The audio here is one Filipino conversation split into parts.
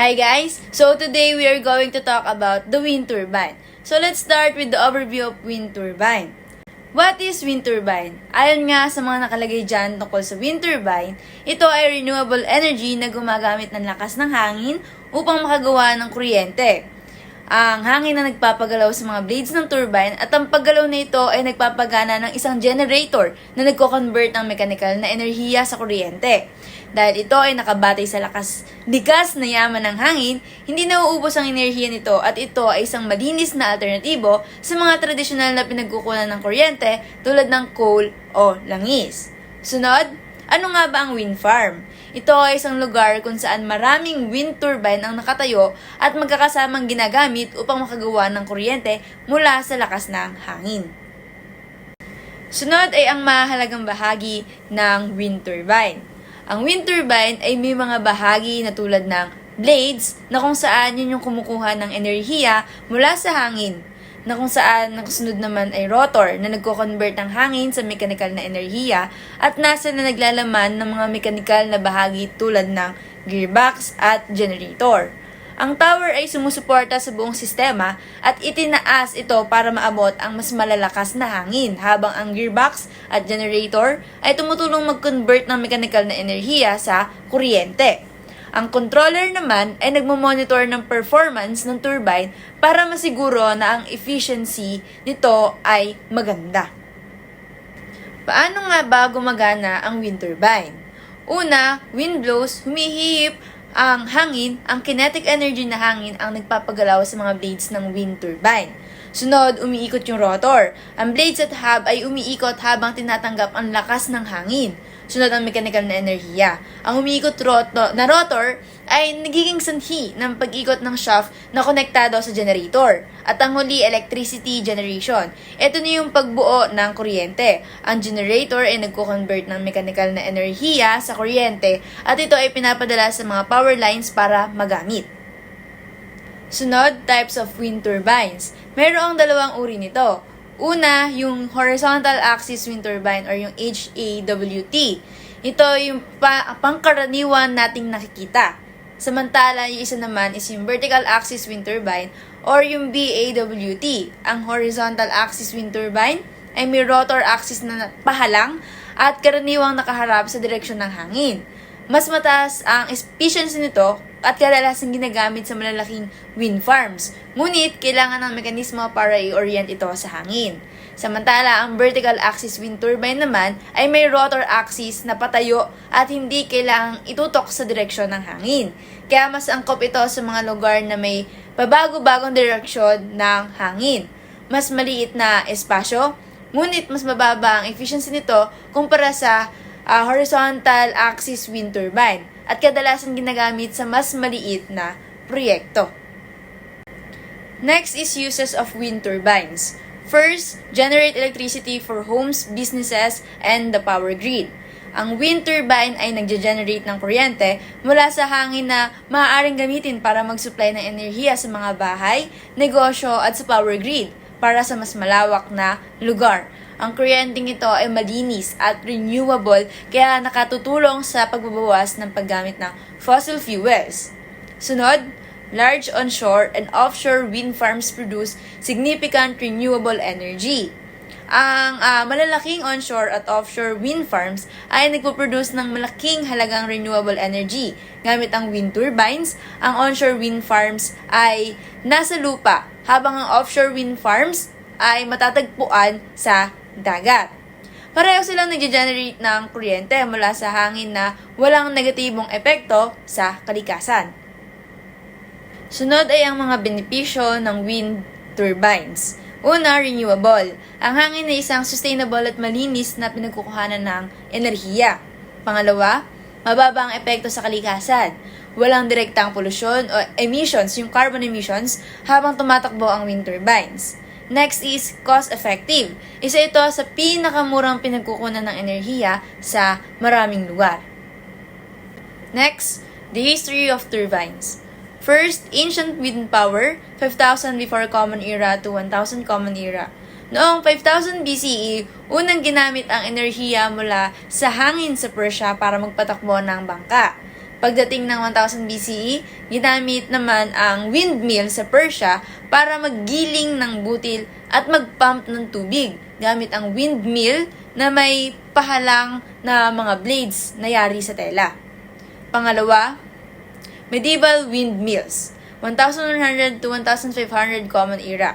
Hi guys! So today we are going to talk about the wind turbine. So let's start with the overview of wind turbine. What is wind turbine? Ayon nga sa mga nakalagay dyan tungkol sa wind turbine, ito ay renewable energy na gumagamit ng lakas ng hangin upang makagawa ng kuryente. Ang hangin na nagpapagalaw sa mga blades ng turbine at ang paggalaw na ito ay nagpapagana ng isang generator na nagko-convert ng mechanical na enerhiya sa kuryente. Dahil ito ay nakabatay sa likas na yaman ng hangin, hindi nauubos ang enerhiya nito at ito ay isang malinis na alternatibo sa mga tradisyonal na pinagkukunan ng kuryente tulad ng coal o langis. Sunod, ano nga ba ang wind farm? Ito ay isang lugar kung saan maraming wind turbine ang nakatayo at magkakasamang ginagamit upang makagawa ng kuryente mula sa lakas ng hangin. Sunod ay ang mahalagang bahagi ng wind turbine. Ang wind turbine ay may mga bahagi na tulad ng blades na kung saan yun yung kumukuha ng enerhiya mula sa hangin, na kung saan nakasunod naman ay rotor na nagko-convert ng hangin sa mechanical na enerhiya at nasa na naglalaman ng mga mechanical na bahagi tulad ng gearbox at generator. Ang tower ay sumusuporta sa buong sistema at itinaas ito para maabot ang mas malalakas na hangin habang ang gearbox at generator ay tumutulong mag-convert ng mechanical na enerhiya sa kuryente. Ang controller naman ay nagmo-monitor ng performance ng turbine para masiguro na ang efficiency nito ay maganda. Paano nga ba gumagana ang wind turbine? Una, wind blows, humihip ang hangin, ang kinetic energy na hangin ang nagpapagalaw sa mga blades ng wind turbine. Sunod, umiikot yung rotor. Ang blades at hub ay umiikot habang tinatanggap ang lakas ng hangin. Sunod ang mechanical na enerhiya. Ang umiikot na rotor ay nagiging sanhi ng pag-ikot ng shaft na konektado sa generator. At ang huli, electricity generation. Ito na yung pagbuo ng kuryente. Ang generator ay nagko-convert ng mechanical na enerhiya sa kuryente at ito ay pinapadala sa mga power lines para magamit. Sunod, types of wind turbines. Mayroong dalawang uri nito. Una, yung horizontal axis wind turbine or yung HAWT. Ito yung pangkaraniwan nating nakikita. Samantala, yung isa naman is yung vertical axis wind turbine or yung BAWT. Ang horizontal axis wind turbine ay may rotor axis na pahalang at karaniwang nakaharap sa direksyon ng hangin. Mas mataas ang efficiency nito at kadalasang ginagamit sa malalaking wind farms. Ngunit, kailangan ng mekanismo para i-orient ito sa hangin. Samantala, ang vertical axis wind turbine naman ay may rotor axis na patayo at hindi kailangang itutok sa direksyon ng hangin. Kaya mas angkop ito sa mga lugar na may pabago-bagong direksyon ng hangin. Mas maliit na espasyo, ngunit mas mababa ang efficiency nito kumpara sa horizontal axis wind turbine at kadalasan ginagamit sa mas maliit na proyekto. Next is uses of wind turbines. First, generate electricity for homes, businesses, and the power grid. Ang wind turbine ay nagge-generate ng kuryente mula sa hangin na maaaring gamitin para mag-supply ng enerhiya sa mga bahay, negosyo, at sa power grid para sa mas malawak na lugar. Ang kuryenteng ito ay malinis at renewable kaya nakatutulong sa pagbabawas ng paggamit ng fossil fuels. Sunod, large onshore and offshore wind farms produce significant renewable energy. Ang malalaking onshore at offshore wind farms ay nagpo-produce ng malaking halagang renewable energy. Gamit ang wind turbines, ang onshore wind farms ay nasa lupa, habang ang offshore wind farms ay matatagpuan sa dagat. Pareho silang nag-generate ng kuryente mula sa hangin na walang negatibong epekto sa kalikasan. Sunod ay ang mga benepisyo ng wind turbines. Una, renewable. Ang hangin ay isang sustainable at malinis na pinagkukuhanan ng enerhiya. Pangalawa, mababa ang epekto sa kalikasan. Walang direktang polusyon o emissions, yung carbon emissions, habang tumatakbo ang wind turbines. Next is cost-effective. Isa ito sa pinakamurang pinagkukunan ng enerhiya sa maraming lugar. Next, the history of turbines. First, ancient wind power, 5,000 before Common Era to 1,000 Common Era. Noong 5000 BCE, unang ginamit ang enerhiya mula sa hangin sa Persia para magpatakbo ng bangka. Pagdating ng 1000 BCE, ginamit naman ang windmill sa Persia para maggiling ng butil at magpump ng tubig gamit ang windmill na may pahalang na mga blades na yari sa tela. Pangalawa, medieval windmills, 1100 to 1500 Common Era.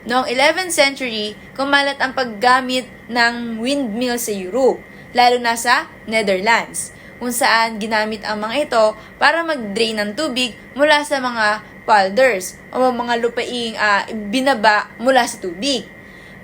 Noong 11th century, kumalat ang paggamit ng windmill sa Europe, lalo na sa Netherlands, kung saan ginamit ang mga ito para mag-drain ng tubig mula sa mga polders o mga lupaing binaba mula sa tubig.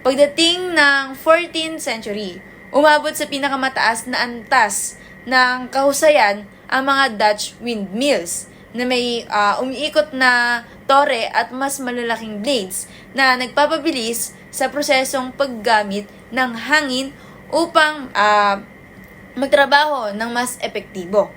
Pagdating ng 14th century, umabot sa pinakamataas na antas ng kahusayan ang mga Dutch windmills na may umiikot na tore at mas malalaking blades na nagpapabilis sa prosesong paggamit ng hangin upang magtrabaho ng mas epektibo.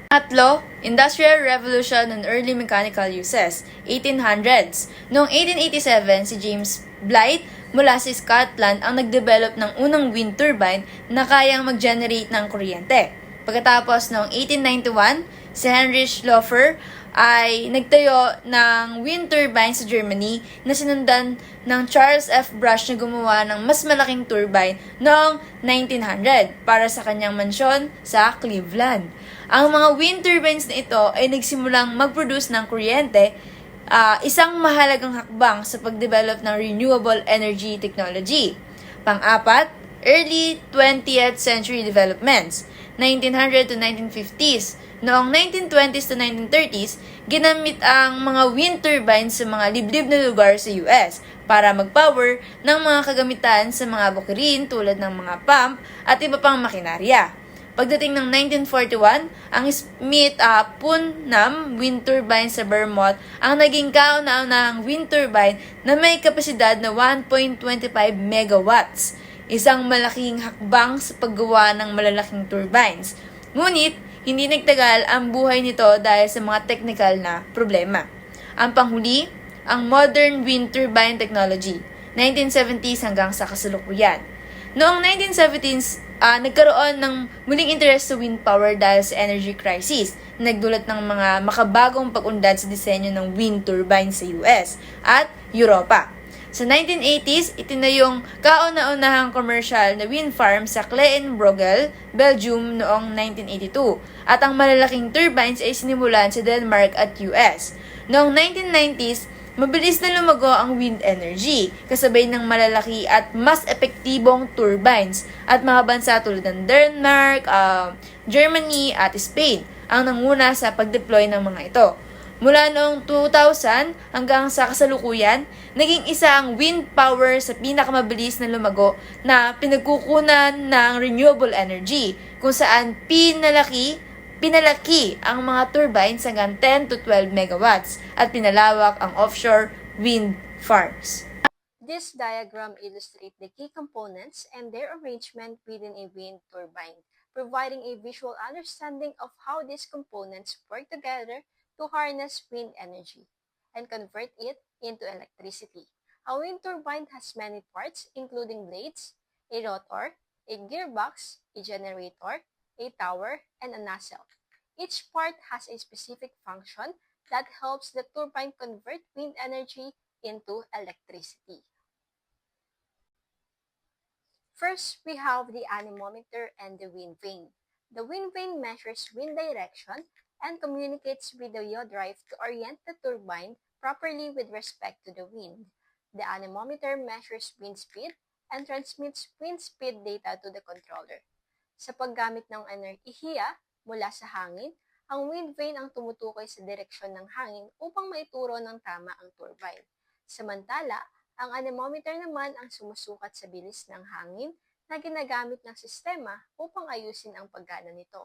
Tatlo, Industrial Revolution and Early Mechanical Uses, 1800s. Noong 1887, si James Blyth mula sa Scotland ang nagdevelop ng unang wind turbine na kayang mag-generate ng kuryente. Pagkatapos noong 1891, si Heinrich Laufer ay nagtayo ng wind turbine sa Germany na sinundan ng Charles F. Brush na gumawa ng mas malaking turbine noong 1900 para sa kanyang mansyon sa Cleveland. Ang mga wind turbines na ito ay nagsimulang mag-produce ng kuryente, isang mahalagang hakbang sa pagdevelop ng renewable energy technology. Pang-apat, early 20th century developments, 1900 to 1950s. Noong 1920s to 1930s, ginamit ang mga wind turbines sa mga liblib na lugar sa US para mag-power ng mga kagamitan sa mga bukirin tulad ng mga pump at iba pang makinarya. Pagdating ng 1941, ang Smith-Putnam wind turbine sa Vermont ang naging kauna-unahang wind turbine na may kapasidad na 1.25 megawatts, isang malaking hakbang sa paggawa ng malalaking turbines. Ngunit, hindi nagtagal ang buhay nito dahil sa mga technical na problema. Ang panghuli, ang modern wind turbine technology, 1970s hanggang sa kasalukuyan. Noong 1970s, nagkaroon ng muling interest sa wind power dahil sa energy crisis, nagdulot ng mga makabagong pag-unlad sa disenyo ng wind turbine sa US at Europa. Sa 1980s, itinayong kauna-unahang commercial na wind farm sa Cleen-Brogel, Belgium noong 1982 at ang malalaking turbines ay sinimulan sa Denmark at US. Noong 1990s, mabilis na lumago ang wind energy kasabay ng malalaki at mas epektibong turbines at mga bansa tulad ng Denmark, Germany at Spain ang nanguna sa pag-deploy ng mga ito. Mula noong 2000 hanggang sa kasalukuyan, naging isa ang wind power sa pinakamabilis na lumago na pinagkukunan ng renewable energy kung saan pinalaki ang mga turbines hanggang 10 to 12 megawatts at pinalawak ang offshore wind farms. This diagram illustrates the key components and their arrangement within a wind turbine, providing a visual understanding of how these components work together to harness wind energy and convert it into electricity. A wind turbine has many parts including blades, a rotor, a gearbox, a generator, a tower, and a nacelle. Each part has a specific function that helps the turbine convert wind energy into electricity. First, we have the anemometer and the wind vane. The wind vane measures wind direction and communicates with the yaw drive to orient the turbine properly with respect to the wind. The anemometer measures wind speed and transmits wind speed data to the controller. Sa paggamit ng enerhiya mula sa hangin, ang wind vane ang tumutukoy sa direksyon ng hangin upang maituro ng tama ang turbine. Samantala, ang anemometer naman ang sumusukat sa bilis ng hangin na ginagamit ng sistema upang ayusin ang paggana nito.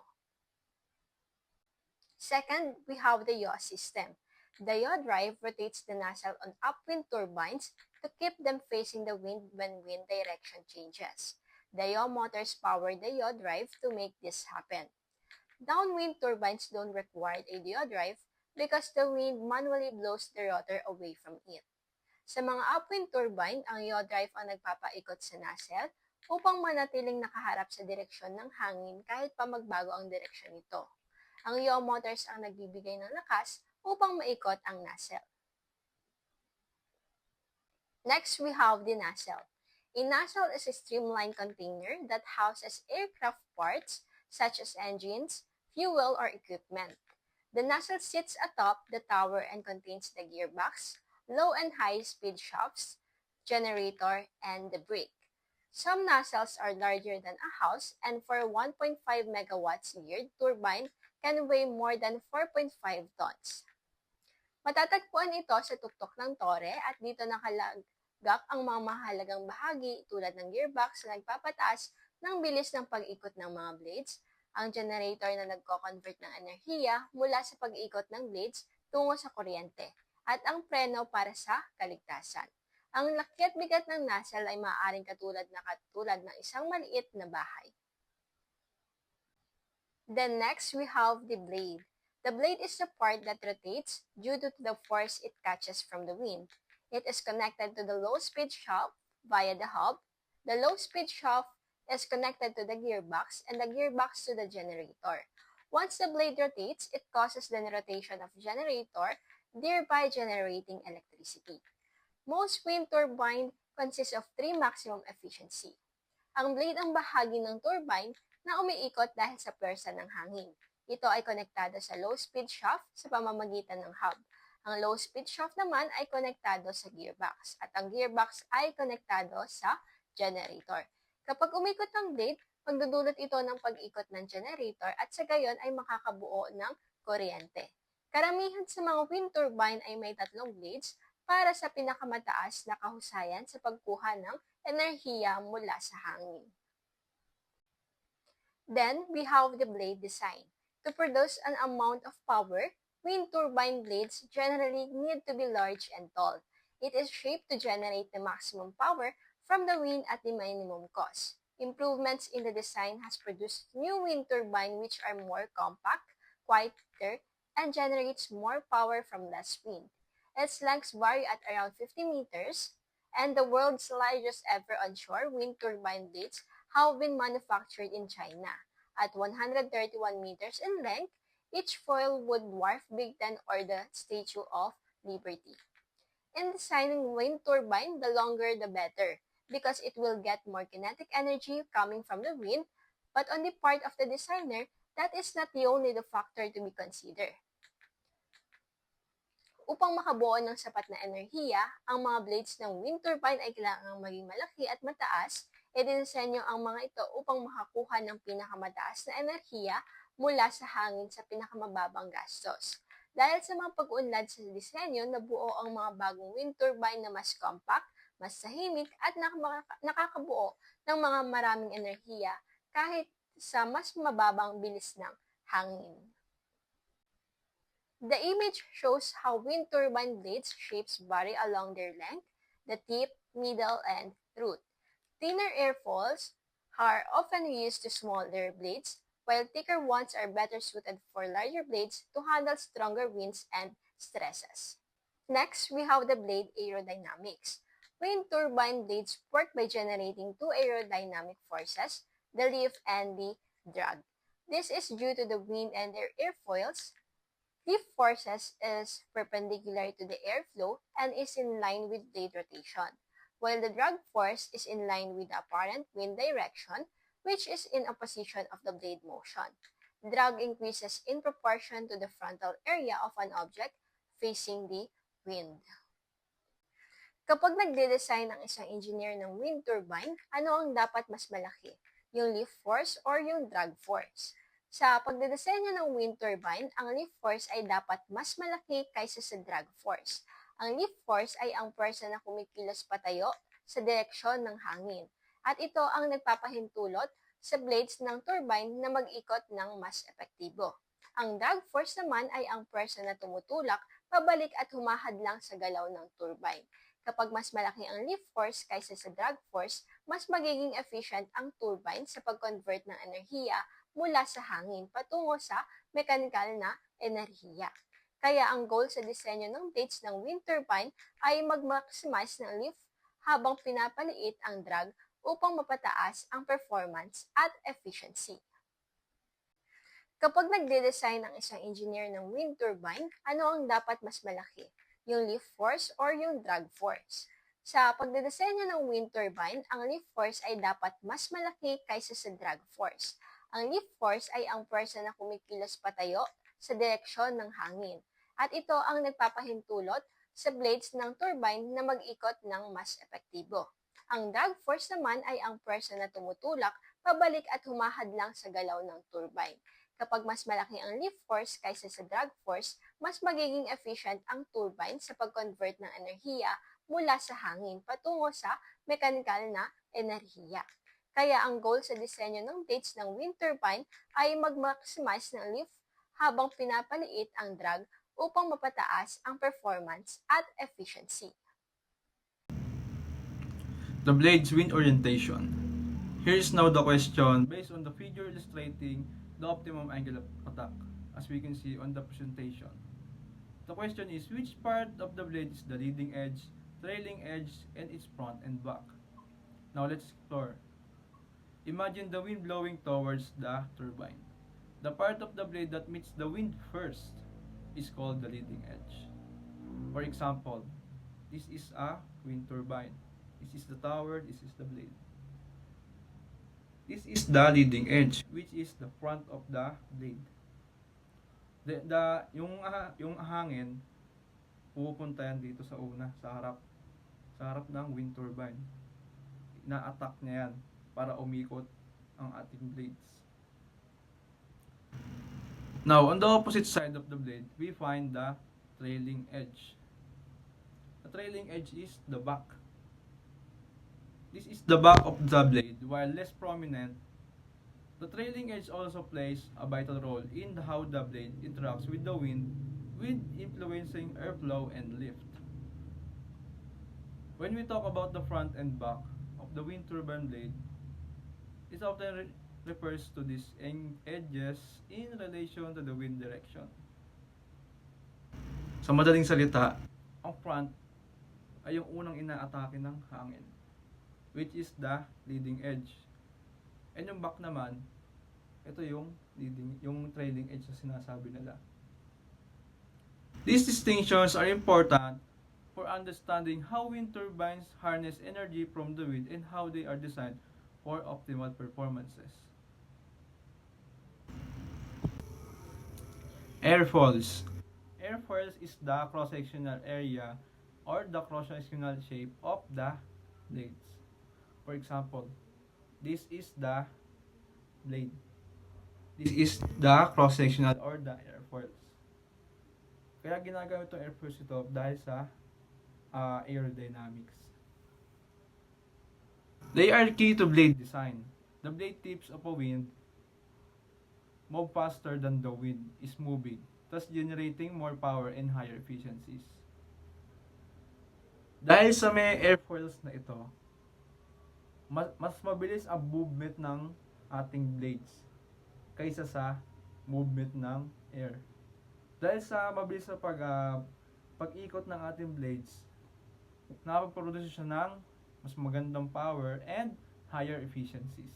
Second, we have the yaw system. The yaw drive rotates the nacelle on upwind turbines to keep them facing the wind when wind direction changes. The yaw motors power the yaw drive to make this happen. Downwind turbines don't require a yaw drive because the wind manually blows the rotor away from it. Sa mga upwind turbine, ang yaw drive ang nagpapaikot sa nacelle upang manatiling nakaharap sa direksyon ng hangin kahit pa magbago ang direksyon nito. Ang yaw motors ang nagbibigay ng lakas upang maikot ang nacelle. Next, we have the nacelle. A nacelle is a streamlined container that houses aircraft parts such as engines, fuel, or equipment. The nacelle sits atop the tower and contains the gearbox, low and high speed shafts, generator, and the brake. Some nacelles are larger than a house, and for a 1.5 megawatts geared turbine can weigh more than 4.5 tons. Matatagpuan ito sa tuktok ng tore at dito nakalagak ang mga mahalagang bahagi tulad ng gearbox na nagpapataas ng bilis ng pag-ikot ng mga blades, ang generator na nagko-convert ng enerhiya mula sa pag-ikot ng blades tungo sa kuryente, at ang preno para sa kaligtasan. Ang laki at bigat ng nacelle ay maaaring katulad ng isang maliit na bahay. Then next, we have the blade. The blade is the part that rotates due to the force it catches from the wind. It is connected to the low-speed shaft via the hub. The low-speed shaft is connected to the gearbox and the gearbox to the generator. Once the blade rotates, it causes the rotation of generator, thereby generating electricity. Most wind turbine consist of 3 maximum efficiency. Ang blade ang bahagi ng turbine na umiikot dahil sa pwersa ng hangin. Ito ay konektado sa low-speed shaft sa pamamagitan ng hub. Ang low-speed shaft naman ay konektado sa gearbox at ang gearbox ay konektado sa generator. Kapag umikot ang blade, magdudulot ito ng pag-ikot ng generator at sa gayon ay makakabuo ng kuryente. Karamihan sa mga wind turbine ay may 3 blades para sa pinakamataas na kahusayan sa pagkuha ng enerhiya mula sa hangin. Then, we have the blade design. To produce an amount of power, wind turbine blades generally need to be large and tall. It is shaped to generate the maximum power from the wind at the minimum cost. Improvements in the design has produced new wind turbine which are more compact, quieter, and generates more power from less wind. Its lengths vary at around 50 meters, and the world's largest ever onshore wind turbine blades have been manufactured in China. At 131 meters in length, each foil would dwarf Big Ten or the Statue of Liberty. In designing wind turbine, the longer the better, because it will get more kinetic energy coming from the wind, but on the part of the designer, that is not the only the factor to be considered. Upang makabuo ng sapat na enerhiya, ang mga blades ng wind turbine ay kailangang maging malaki at mataas. Idinisenyo ang mga ito upang makakuha ng pinakamataas na enerhiya mula sa hangin sa pinakamababang gastos. Dahil sa mga pag-unlad sa disenyo, nabuo ang mga bagong wind turbine na mas compact, mas tahimik at nakakabuo ng mga maraming enerhiya kahit sa mas mababang bilis ng hangin. The image shows how wind turbine blades shapes vary along their length, the tip, middle, and root. Thinner airfoils are often used to smaller blades, while thicker ones are better suited for larger blades to handle stronger winds and stresses. Next, we have the blade aerodynamics. Wind turbine blades work by generating 2 aerodynamic forces, the lift and the drag. This is due to the wind and their airfoils. Lift forces is perpendicular to the airflow and is in line with blade rotation, while the drag force is in line with the apparent wind direction, which is in opposition of the blade motion. Drag increases in proportion to the frontal area of an object facing the wind. Kapag nagde-design ang isang engineer ng wind turbine, ano ang dapat mas malaki? Yung lift force or yung drag force? Sa pagdedesenyo ng wind turbine, ang lift force ay dapat mas malaki kaysa sa drag force. Ang lift force ay ang pwersa na kumikilos patayo sa direksyon ng hangin, at ito ang nagpapahintulot sa blades ng turbine na mag-ikot ng mas epektibo. Ang drag force naman ay ang pwersa na tumutulak pabalik at humahadlang sa galaw ng turbine. Kapag mas malaki ang lift force kaysa sa drag force, mas magiging efficient ang turbine sa pag-convert ng enerhiya mula sa hangin patungo sa mekanikal na enerhiya. Kaya ang goal sa disenyo ng blades ng wind turbine ay mag-maximize ng lift habang pinapaliit ang drag upang mapataas ang performance at efficiency. Kapag nagde-design ang isang engineer ng wind turbine, ano ang dapat mas malaki? Yung lift force or yung drag force? Sa pagdedesenyo ng wind turbine, ang lift force ay dapat mas malaki kaysa sa drag force. Ang lift force ay ang pwersa na kumikilos patayo sa direksyon ng hangin. At ito ang nagpapahintulot sa blades ng turbine na mag-ikot ng mas epektibo. Ang drag force naman ay ang pwersa na tumutulak pabalik at humahadlang sa galaw ng turbine. Kapag mas malaki ang lift force kaysa sa drag force, mas magiging efficient ang turbine sa pag-convert ng enerhiya mula sa hangin patungo sa mechanical na enerhiya. Kaya ang goal sa disenyo ng blades ng wind turbine ay mag-maximize ng lift habang pinapaliit ang drag upang mapataas ang performance at efficiency. The blade's wind orientation. Here is now the question based on the figure illustrating the optimum angle of attack, as we can see on the presentation. The question is, which part of the blade is the leading edge, trailing edge, and its front and back? Now let's explore. Imagine the wind blowing towards the turbine. The part of the blade that meets the wind first is called the leading edge. For example, this is a wind turbine. This is the tower, this is the blade. This is the leading edge, which is the front of the blade. Yung hangin pupunta yan dito sa una, sa harap ng wind turbine. Na-attack niya yan para umikot ang ating blades. Now, on the opposite side of the blade, we find the trailing edge. The trailing edge is the back. This is the back of the blade. While less prominent, the trailing edge also plays a vital role in how the blade interacts with the wind, with influencing airflow and lift. When we talk about the front and back of the wind turbine blade, it often refers to these edges in relation to the wind direction. Sa madaling salita, ang front ay yung unang inaatake ng hangin, which is the leading edge. And yung back naman, ito yung trailing edge na sinasabi nila. These distinctions are important for understanding how wind turbines harness energy from the wind and how they are designed for optimal performances. Airfoils. Airfoils is the cross-sectional area or the cross-sectional shape of the blades. For example, this is the blade. This is the cross-sectional or the airfoils. Kaya ginagamit itong airfoils ito dahil sa aerodynamics. They are key to blade design. The blade tips of a wind move faster than the wind is moving, thus generating more power and higher efficiencies. Dahil sa may airfoils na ito, mas mabilis ang movement ng ating blades kaysa sa movement ng air. Dahil sa mabilis na pag-ikot ng ating blades, nakapag-produce siya ng mas magandang power and higher efficiencies.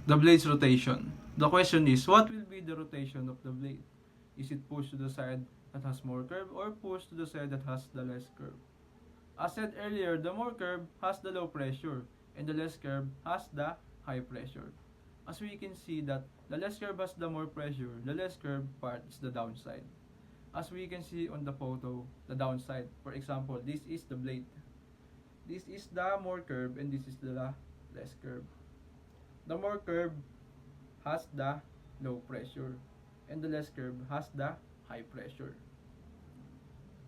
The blade's rotation. The question is, what will be the rotation of the blade? Is it pushed to the side that has more curve or pushed to the side that has the less curve? As said earlier, the more curve has the low pressure and the less curve has the high pressure. As we can see that the less curve has the more pressure, the less curve part is the downside. As we can see on the photo, the downside. For example, this is the blade. This is the more curve and this is the less curve. The more curve has the low pressure and the less curve has the high pressure.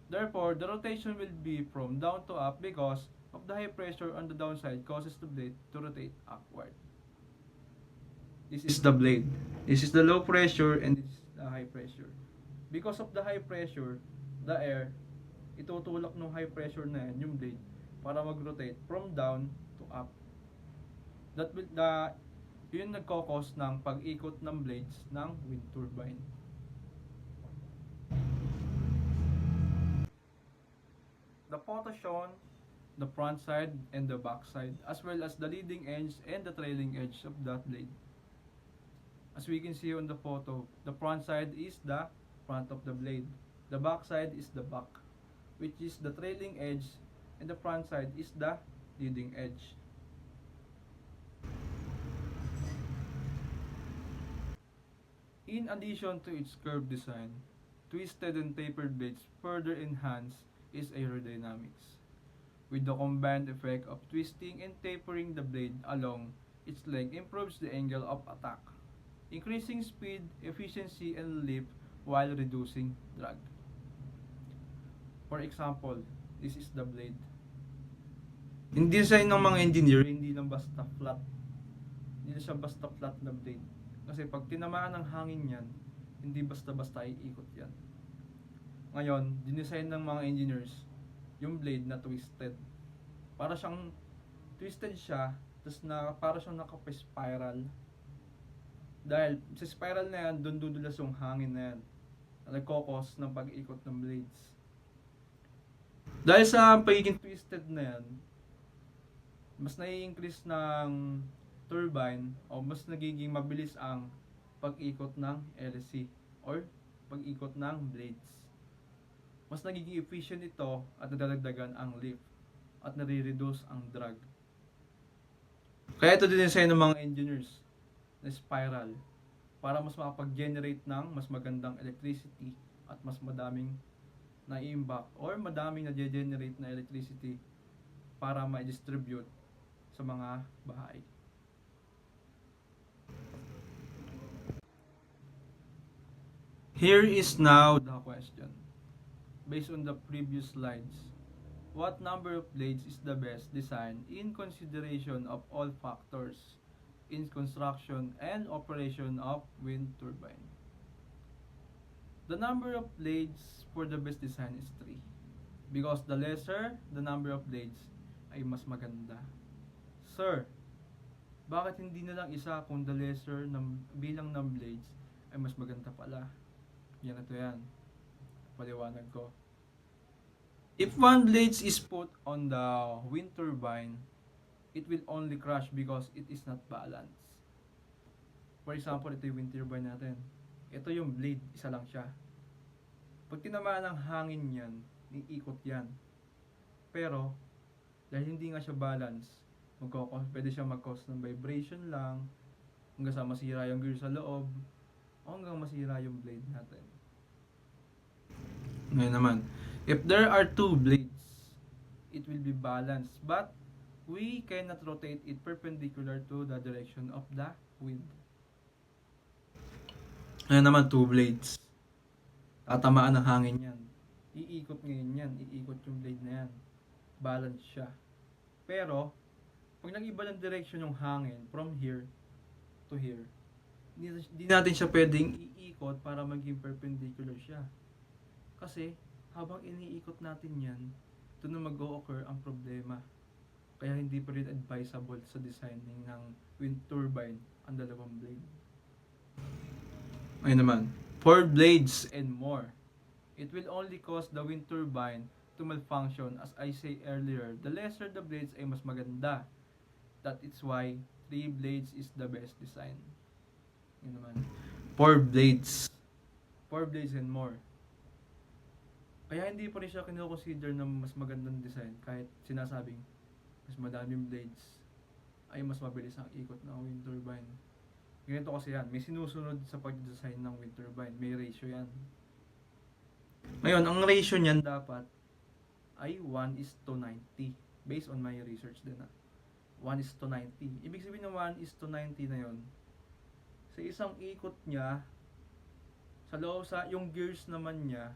Therefore, the rotation will be from down to up because of the high pressure on the downside causes the blade to rotate upward. This is the blade. This is the low pressure and this is the high pressure. Because of the high pressure, the air, itutulak ng high pressure na yan, yung blade, para mag-rotate from down to up. Yun nagkakos ng pag-ikot ng blades ng wind turbine. The photo shown the front side and the back side, as well as the leading edge and the trailing edge of that blade. As we can see on the photo, the front side is the front of the blade. The back side is the back, which is the trailing edge, and the front side is the leading edge. In addition to its curved design, twisted and tapered blades further enhance its aerodynamics, with the combined effect of twisting and tapering the blade along its length improves the angle of attack, increasing speed, efficiency, and lift while reducing drag. For example, this is the blade. In design ng mga engineer, hindi lang basta flat. Hindi na siya basta flat na blade. Kasi pag tinamaan ng hangin yan, hindi basta-basta iikot yan. Ngayon, dinesign ng mga engineers yung blade na twisted. Para siyang twisted siya, tapos para siyang naka-spiral. Dahil sa spiral na yan, doon dudulas yung hangin na yan. Na nagkokos ng pag-ikot ng blades. Dahil sa pagiging twisted na yan, mas nai-increase ng turbine o mas nagiging mabilis ang pag-ikot ng LSC or pag-ikot ng blades. Mas nagiging efficient ito at nadadagdagan ang lift at nare-reduce ang drag. Kaya ito din ng mga engineers na spiral para mas makapag-generate ng mas magandang electricity at mas madaming na-impact or madaming na-generate na electricity para ma-distribute sa mga bahay. Here is now the question. Based on the previous slides, what number of blades is the best design in consideration of all factors in construction and operation of wind turbine? The number of blades for the best design is 3. Because the lesser the number of blades ay mas maganda. Sir, bakit hindi na lang isa kung the lesser ng bilang ng blades ay mas maganda pala? Yan ito yan. Paliwanag ko. If one blade is put on the wind turbine, it will only crash because it is not balanced. For example, ito yung wind turbine natin. Ito yung blade, isa lang siya. Pag tinamaan ng hangin yan, iikot yan. Pero, dahil hindi nga siya balance, pwede siya mag-cause ng vibration lang, hanggang sa masira yung gear sa loob, o hanggang masira yung blade natin. Ngayon naman, if there are 2 blades, it will be balanced, but we cannot rotate it perpendicular to the direction of the wind. Ngayon naman, 2 blades. Tatamaan ng hangin yan. Iikot ngayon yan. Iikot yung blade na yan. Balance siya. Pero, pag nag-iba ng direction yung hangin from here to here, hindi natin siya pwedeng iikot para maging perpendicular siya. Kasi, habang iniikot natin yan, ito na mag-o-occur ang problema. Kaya hindi pa rin advisable sa designing ng wind turbine ang dalawang blade. Ayun naman, 4 blades and more. It will only cause the wind turbine to malfunction. As I say earlier, the lesser the blades ay mas maganda. That is why 3 blades is the best design. Ayun naman, 4 blades. 4 blades and more. Kaya hindi pa rin siya kino-consider na mas magandang design kahit sinasabing mas madaming blades ay mas mabilis ang ikot ng wind turbine. Ganito kasi yan, may sinusunod sa pag-design ng wind turbine, may ratio yan. Ngayon, ang ratio niyan dapat ay 1:90 based on my research din na. 1:90. Ibig sabihin ng 1:90 na yon, sa isang ikot niya, sa loob sa yung gears naman niya,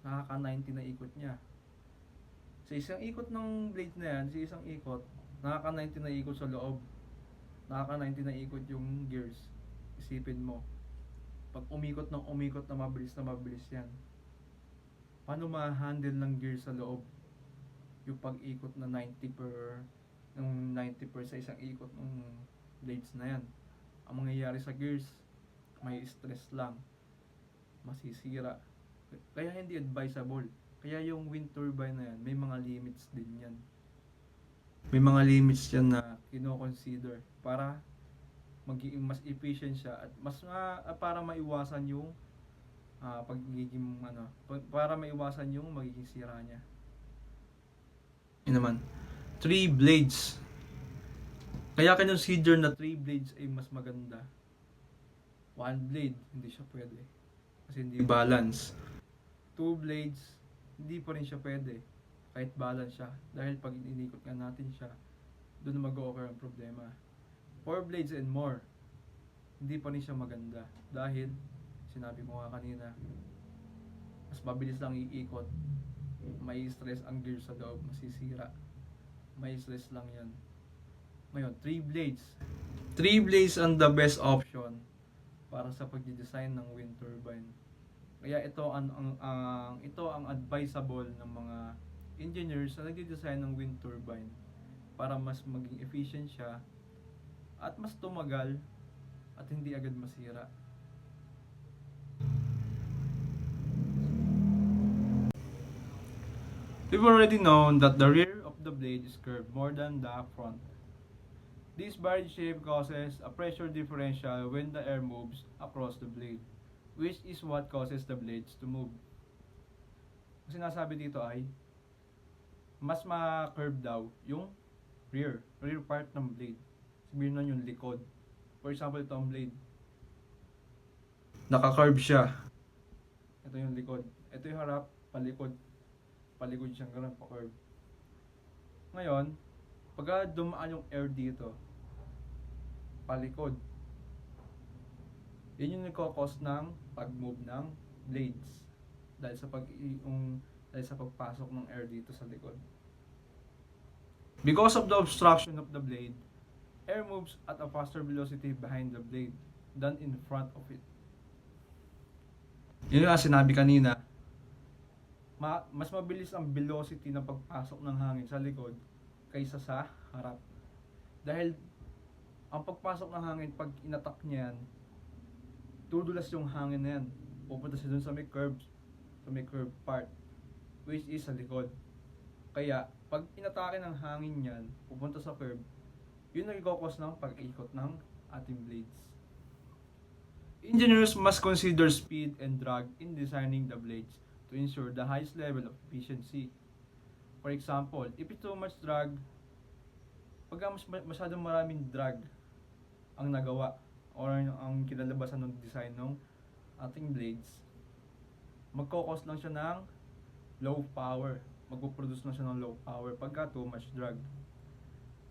nakaka-90 na ikot niya. Sa isang ikot ng blade na yan, sa isang ikot, nakaka-90 na ikot sa loob. Nakaka-90 na ikot yung gears. Isipin mo, pag umikot na mabilis yan. Paano ma-handle ng gears sa loob yung pag-ikot na 90 per sa isang ikot ng blades na yan? Ang mangyayari sa gears, may stress lang, masisira. Kaya hindi advisable. Kaya yung wind turbine na yan, may mga limits din yan. May mga limits yan na kino-consider para magiging mas efficient siya at para maiwasan yung pagiging para maiwasan yung magiging sira niya. Yun naman, 3 blades. Kaya consider na 3 blades ay mas maganda. 1 blade, hindi siya pwede. Kasi hindi balance. 2 blades, hindi pa rin siya pwede. Kahit balance siya. Dahil pag inikot nga natin siya, doon mag-o-occur ang problema. 4 blades and more, hindi pa rin siya maganda. Dahil, sinabi ko nga kanina, mas mabilis lang iikot. May stress ang gear sa loob, masisira. May stress lang yan. Ngayon, 3 blades. 3 blades ang the best option para sa pagdi-design ng wind turbine. Kaya ito ang advisable ng mga engineers na nagdi-design ng wind turbine para mas maging efficient siya at mas tumagal at hindi agad masira. We've already known that the rear of the blade is curved more than the front. This varied shape causes a pressure differential when the air moves across the blade, which is what causes the blades to move. Ang sinasabi dito ay mas ma-curve daw yung rear part ng blade. Sabihin nun yung likod. For example, ito ang blade. Naka-curve siya. Ito yung likod. Ito yung harap, palikod. Palikod siyang ganun, pa-curve. Ngayon, pagka dumaan yung air dito, palikod, yun yung nagkakos ng pag-move ng blades dahil sa pagpasok ng air dito sa likod. Because of the obstruction of the blade, air moves at a faster velocity behind the blade than in front of it. Yun yung sinabi kanina, mas mabilis ang velocity ng pagpasok ng hangin sa likod kaysa sa harap. Dahil ang pagpasok ng hangin, pag inatak niya yan, tudulas yung hangin na yan. Pupunta siya dun sa may curve part, which is sa likod. Kaya, pag inatake ng hangin yan, pupunta sa curve, yun nagkakos ng pag-ikot ng ating blades. Engineers must consider speed and drag in designing the blades to ensure the highest level of efficiency. For example, if it's too much drag, pagka masyadong maraming drag ang nagawa or ang kinalabasan ng design ng ating blades, magkakos lang siya ng low power. Magpuproduce lang siya ng low power pagka too much drag.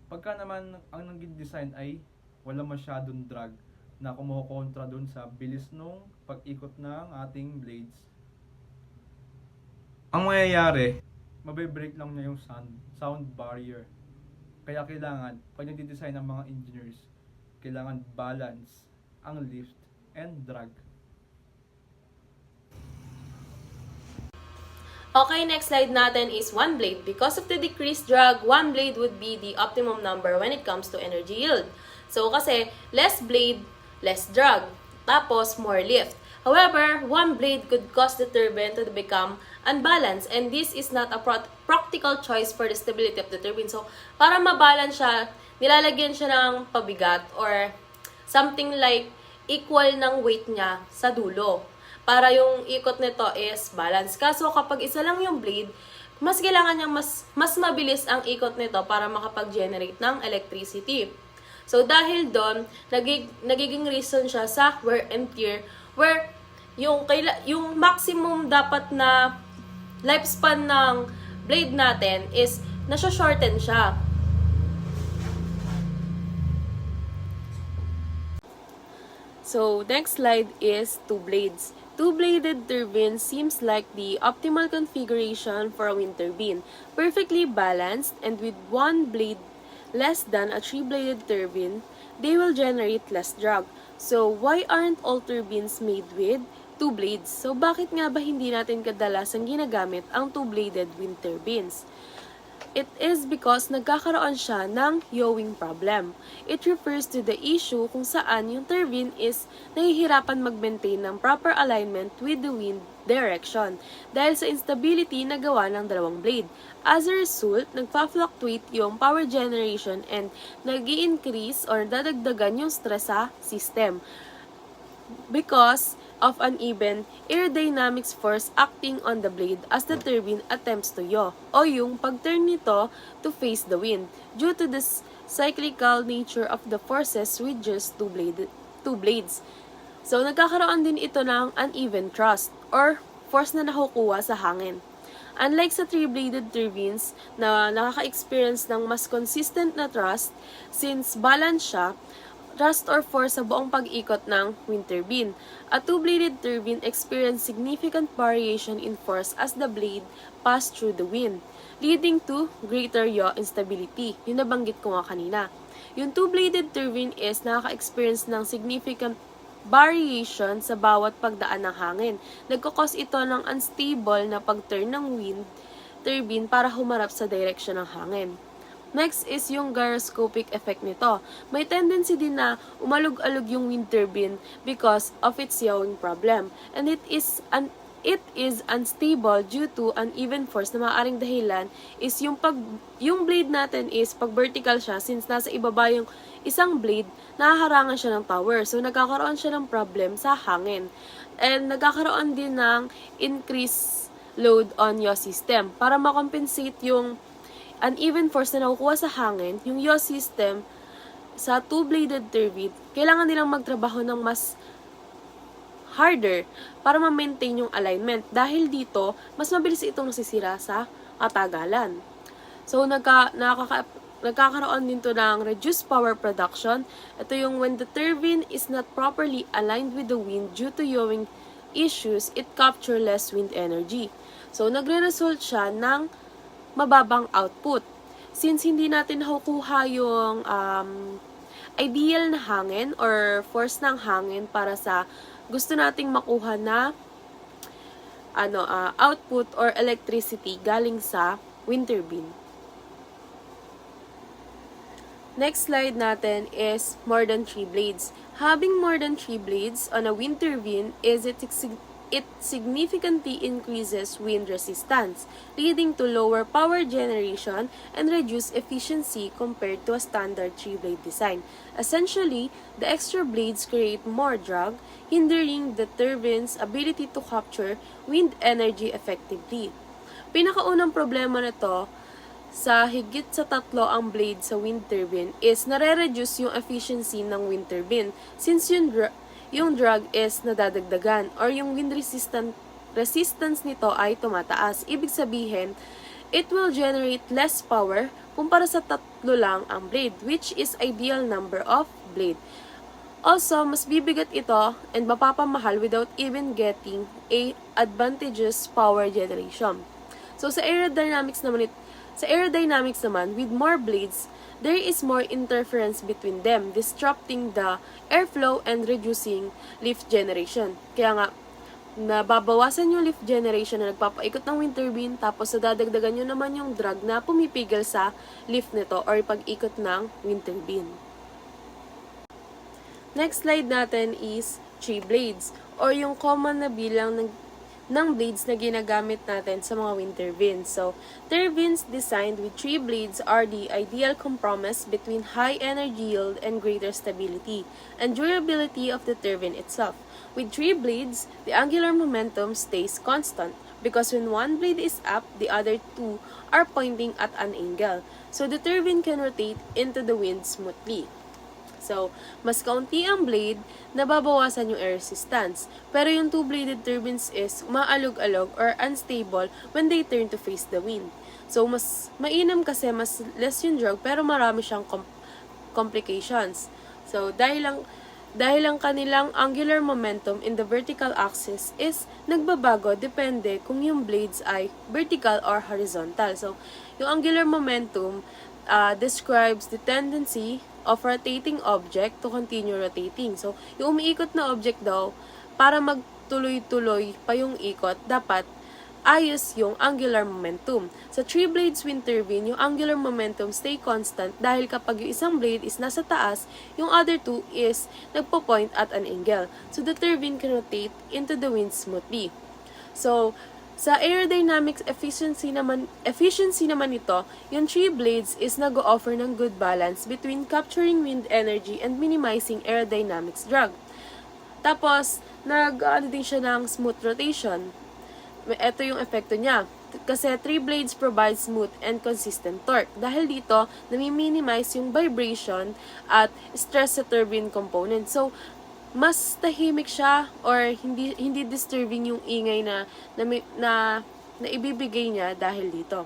Pagka naman ang naging design ay wala masyadong drag na kumukontra dun sa bilis nung pag-ikot ng ating blades, ang mangyayari, mabe-break lang niya yung sound barrier. Kaya kailangan, pag nagdi-design ng mga engineers, kailangan balance ang lift and drag. Okay, next slide natin is one blade. Because of the decreased drag, one blade would be the optimum number when it comes to energy yield. So, kasi less blade, less drag. Tapos, more lift. However, one blade could cause the turbine to become unbalanced, and this is not a practical choice for the stability of the turbine. So, para mabalance siya, nilalagyan siya ng pabigat or something like equal ng weight niya sa dulo. Para yung ikot nito is balance. Kaso kapag isa lang yung blade, mas kailangan niya mas mabilis ang ikot nito para makapag-generate ng electricity. So, dahil doon, nagiging reason siya sa wear and tear, where yung maximum dapat na lifespan ng blade natin is nasa-shorten siya. So, next slide is two blades. Two-bladed turbine seems like the optimal configuration for a wind turbine, perfectly balanced, and with one blade less than a three-bladed turbine, they will generate less drag. So, why aren't all turbines made with two blades? So, bakit nga ba hindi natin kadalasang ginagamit ang two-bladed wind turbines? It is because nagkakaroon siya ng yawing problem. It refers to the issue kung saan yung turbine is nahihirapan mag-maintain ng proper alignment with the wind direction dahil sa instability na gawa ng dalawang blade. As a result, nagpa-fluctuate yung power generation and nag-i-increase or dadagdagan yung stress sa system because of uneven aerodynamics force acting on the blade as the turbine attempts to yaw o yung pag-turn nito to face the wind due to the cyclical nature of the forces with just two blades. So, nagkakaroon din ito ng uneven thrust or force na nakukuha sa hangin. Unlike sa three-bladed turbines na nakaka-experience ng mas consistent na thrust, since balance siya, thrust or force sa buong pag-ikot ng wind turbine. A two-bladed turbine experience significant variation in force as the blade pass through the wind, leading to greater yaw instability. Yung nabanggit ko nga kanina. Yung two-bladed turbine is nakaka-experience ng significant variation sa bawat pagdaan ng hangin. Nagkakos ito ng unstable na pag-turn ng wind turbine para humarap sa direction ng hangin. Next is yung gyroscopic effect nito. May tendency din na umalog-alog yung wind turbine because of its yawing problem. And it is unstable due to uneven force na maaaring dahilan is yung blade natin is pag vertical siya, since nasa ibaba yung isang blade, nahaharangan siya ng power. So, nagkakaroon siya ng problem sa hangin. And nagkakaroon din ng increased load on yaw system. Para makompensate yung uneven force na nakukuha sa hangin, yung yaw system sa two-bladed turbine, kailangan nilang magtrabaho ng mas harder para ma-maintain yung alignment. Dahil dito, mas mabilis itong nasisira sa katagalan. So, nagkakaroon din to ng reduced power production. Ito yung when the turbine is not properly aligned with the wind due to yawing issues, it capture less wind energy. So, nagre-result siya ng mababang output. Since hindi natin nakukuha yung ideal na hangin or force ng hangin para sa gusto nating makuha na output or electricity galing sa wind turbine. Next slide natin is more than 3 blades. Having more than 3 blades on a wind turbine it significantly increases wind resistance, leading to lower power generation and reduced efficiency compared to a standard 3-blade design. Essentially, the extra blades create more drag, hindering the turbine's ability to capture wind energy effectively. Pinakaunang problema nito sa higit sa 3 ang blade sa wind turbine is nare-reduce yung efficiency ng wind turbine since yung drag is nadadagdagan or yung wind resistance nito ay tumataas. Ibig sabihin, it will generate less power kumpara sa 3 lang ang blade, which is ideal number of blade. Also, mas bibigat ito and mapapamahal without even getting a advantageous power generation. So, sa aerodynamics naman, with more blades, there is more interference between them, disrupting the airflow and reducing lift generation. Kaya nga, nababawasan yung lift generation na nagpapaikot ng wind turbine, tapos nadadagdagan nyo naman yung drag na pumipigil sa lift nito or pag-ikot ng wind turbine. Next slide natin is 3 blades or yung common na bilang ng blades na ginagamit natin sa mga wind turbines. So, turbines designed with 3 blades are the ideal compromise between high energy yield and greater stability and durability of the turbine itself. With 3 blades, the angular momentum stays constant because when one blade is up, the other 2 are pointing at an angle. So, the turbine can rotate into the wind smoothly. So, mas kaunti ang blade, nababawasan yung air resistance. Pero yung two-bladed turbines is umaalog-alog or unstable when they turn to face the wind. So, mas mainam kasi mas less yung drag pero marami siyang complications. So, dahil lang kanilang angular momentum in the vertical axis is nagbabago depende kung yung blades ay vertical or horizontal. So, yung angular momentum describes the tendency of rotating object to continue rotating. So, yung umiikot na object daw, para magtuloy-tuloy pa yung ikot, dapat ayos yung angular momentum. Sa 3 blades wind turbine, yung angular momentum stay constant dahil kapag yung isang blade is nasa taas, yung other two is nagpo-point at an angle. So the turbine can rotate into the wind smoothly. So, sa aerodynamics efficiency naman nito, yung 3 blades is nag-o-offer ng good balance between capturing wind energy and minimizing aerodynamics drag. Tapos, din siya ng smooth rotation. Ito yung epekto niya. Kasi 3 blades provide smooth and consistent torque. Dahil dito, nami-minimize yung vibration at stress sa turbine component. So, mas tahimik siya or hindi disturbing yung ingay na ibibigay niya dahil dito.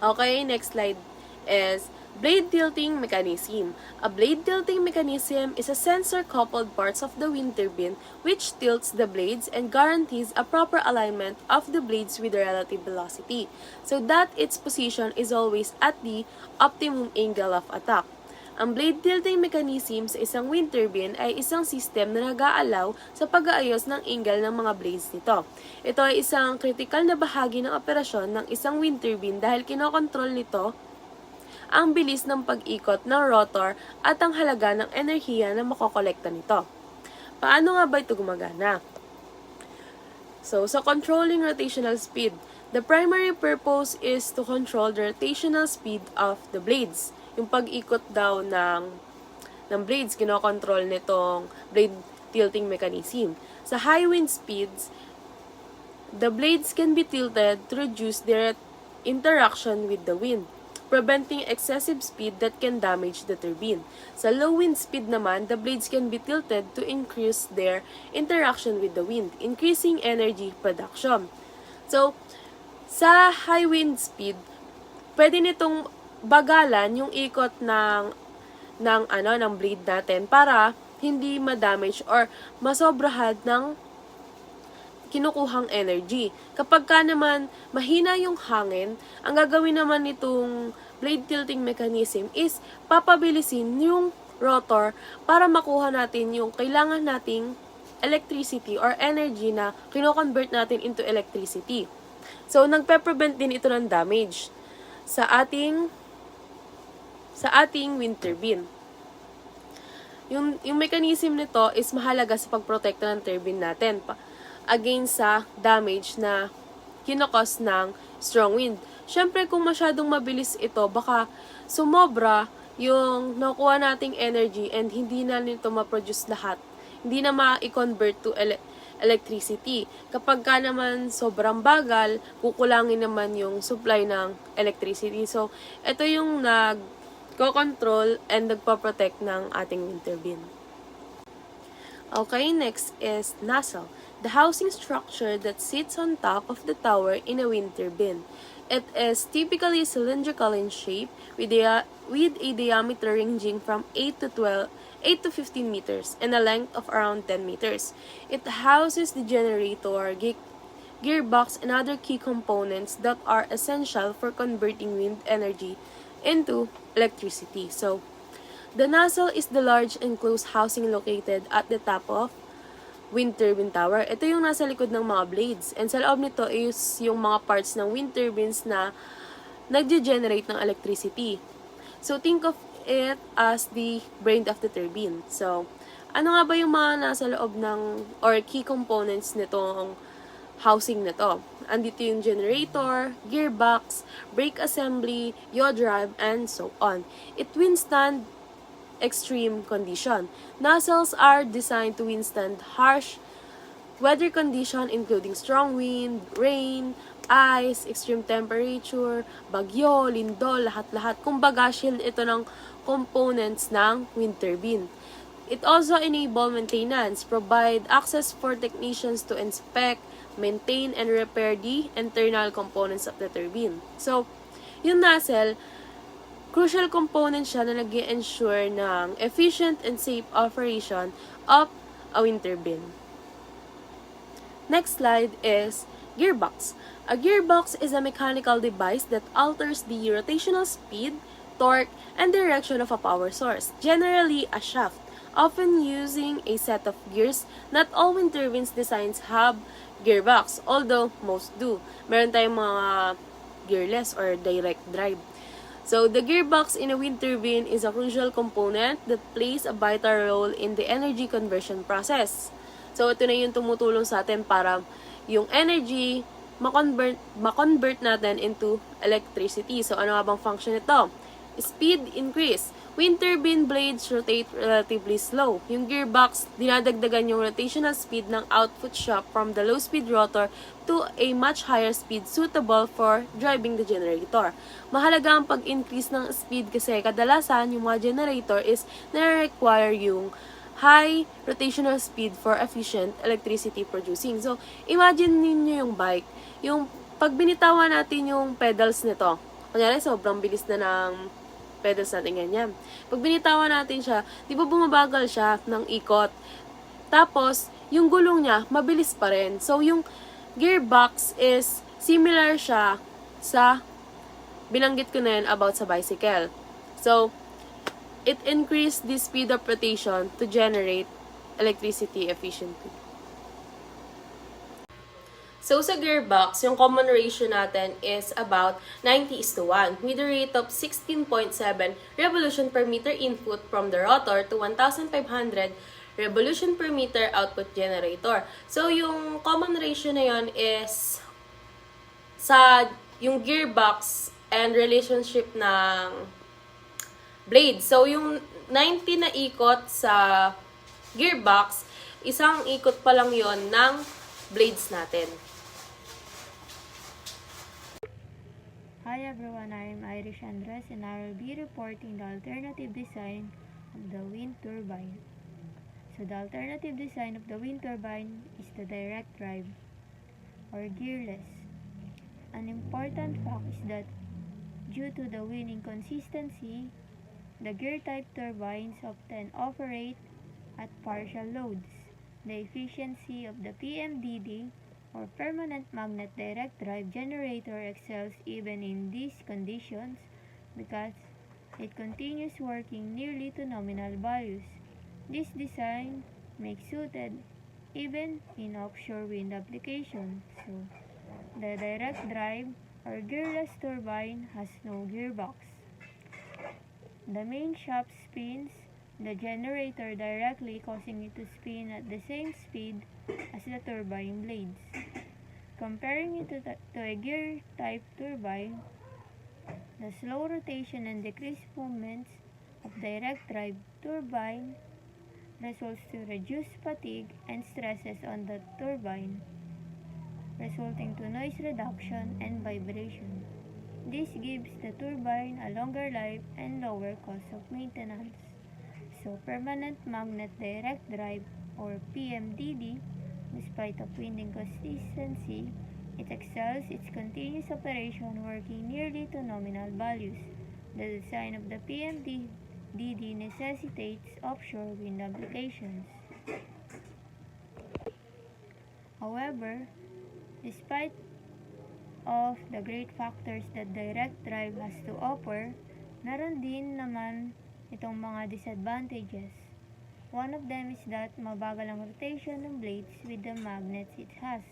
Okay, next slide is blade tilting mechanism. A blade tilting mechanism is a sensor-coupled parts of the wind turbine which tilts the blades and guarantees a proper alignment of the blades with the relative velocity, so that its position is always at the optimum angle of attack. Ang blade tilting mechanism sa isang wind turbine ay isang system na nag-aalaw sa pag-aayos ng angle ng mga blades nito. Ito ay isang critical na bahagi ng operasyon ng isang wind turbine dahil kinokontrol nito ang bilis ng pag-ikot ng rotor at ang halaga ng enerhiya na makokolekta nito. Paano nga ba ito gumagana? So, sa controlling rotational speed, the primary purpose is to control the rotational speed of the blades. Yung pag-ikot daw ng blades, kinokontrol nitong blade tilting mechanism. Sa high wind speeds, the blades can be tilted to reduce their interaction with the wind, preventing excessive speed that can damage the turbine. Sa low wind speed naman, the blades can be tilted to increase their interaction with the wind, increasing energy production. So, sa high wind speed, pwede nitong bagalan yung ikot ng blade natin para hindi ma-damage or masobrahan ng kinukuhang energy. Kapag ka naman mahina yung hangin, ang gagawin naman nitong blade tilting mechanism is papabilisin yung rotor para makuha natin yung kailangan nating electricity or energy na kino-convert natin into electricity. So, nagpe-prevent din ito ng damage sa ating wind turbine. Yung mechanism nito is mahalaga sa pagprotekta ng turbine natin against sa damage na kinokos ng strong wind. Siyempre, kung masyadong mabilis ito, baka sumobra yung nakuha nating energy and hindi na nito ma-produce lahat. Hindi na ma-convert to electricity. Kapag ka naman sobrang bagal, kukulangin naman yung supply ng electricity. So, ito yung nag-control and nagpa-protect ng ating wind turbine. Okay, next is nacelle, the housing structure that sits on top of the tower in a wind turbine. It is typically cylindrical in shape with a diameter ranging from 8 to 15 meters and a length of around 10 meters. It houses the generator, gearbox, and other key components that are essential for converting wind energy into electricity. So, the nacelle is the large enclosed housing located at the top of wind turbine tower. Ito yung nasa likod ng mga blades. And sa loob nito is yung mga parts ng wind turbines na nagge-generate ng electricity. So, think of it as the brain of the turbine. So, ano nga ba yung mga nasa loob ng or key components nitong housing nito? Andito yung generator, gearbox, brake assembly, yaw drive, and so on. It withstand extreme condition. Nacelles are designed to withstand harsh weather condition including strong wind, rain, ice, extreme temperature, bagyo, lindol, lahat-lahat. Kumbaga, shield ito ng components ng wind turbine. It also enable maintenance, provide access for technicians to inspect, maintain, and repair the internal components of the turbine. So, yung nacelle, crucial component siya na nag-ensure ng efficient and safe operation of a wind turbine. Next slide is gearbox. A gearbox is a mechanical device that alters the rotational speed, torque, and direction of a power source, generally a shaft, often using a set of gears. Not all wind turbines designs have gearbox, although most do. Meron tayong mga gearless or direct drive. So, the gearbox in a wind turbine is a crucial component that plays a vital role in the energy conversion process. So, ito na yung tumutulong sa atin para yung energy ma-convert natin into electricity. So, ano nga bang function nito? Speed increase. Wind turbine blades rotate relatively slow. Yung gearbox, dinadagdagan yung rotational speed ng output shaft from the low-speed rotor to a much higher speed suitable for driving the generator. Mahalaga ang pag-increase ng speed kasi kadalasan yung mga generator is nare-require yung high rotational speed for efficient electricity producing. So, imagine ninyo yung bike. Yung pag binitawan natin yung pedals nito, kunyari sobrang bilis na ng pedals natin ganyan. Pag binitawan natin siya, di ba bumabagal siya ng ikot? Tapos, yung gulong niya, mabilis pa rin. So, yung gearbox is similar siya sa binanggit ko na yun about sa bicycle. So, it increased the speed of rotation to generate electricity efficiently. So, sa gearbox, yung common ratio natin is about 90:1 with a rate of 16.7 revolution per meter input from the rotor to 1,500 revolution per meter output generator. So, yung common ratio na yun is sa yung gearbox and relationship ng blade. So, yung 90 na ikot sa gearbox, isang ikot pa lang yon ng blades natin. Hi everyone, I am Irish Andres and I will be reporting the alternative design of the wind turbine. So the alternative design of the wind turbine is the direct drive or gearless. An important fact is that due to the wind inconsistency, the gear-type turbines often operate at partial loads. The efficiency of the PMDD or permanent magnet direct drive generator excels even in these conditions because it continues working nearly to nominal values. This design makes suited even in offshore wind applications. So, the direct drive or gearless turbine has no gearbox. The main shaft spins the generator directly, causing it to spin at the same speed as the turbine blades. Comparing it to a gear-type turbine, the slow rotation and decreased movements of direct drive turbine results to reduced fatigue and stresses on the turbine, resulting to noise reduction and vibration. This gives the turbine a longer life and lower cost of maintenance. So, permanent magnet direct drive or PMDD, despite of wind inconsistency, it excels its continuous operation working nearly to nominal values. The design of the PMDD necessitates offshore wind applications. However, despite of the great factors that direct drive has to offer, naroon din naman itong mga disadvantages. One of them is that mabagal ang rotation ng blades with the magnets it has.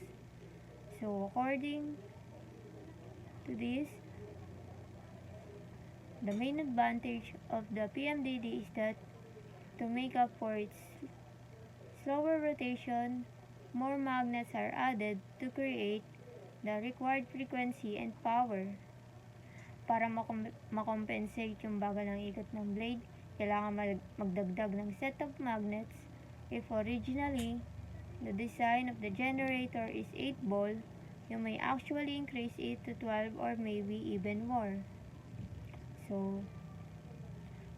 So, according to this, the main advantage of the PMDD is that to make up for its slower rotation, more magnets are added to create the required frequency and power. Para makompensate yung bagal ng ikot ng blade, kailangan magdagdag ng set of magnets. If originally, the design of the generator is 8 ball, you may actually increase it to 12 or maybe even more. So,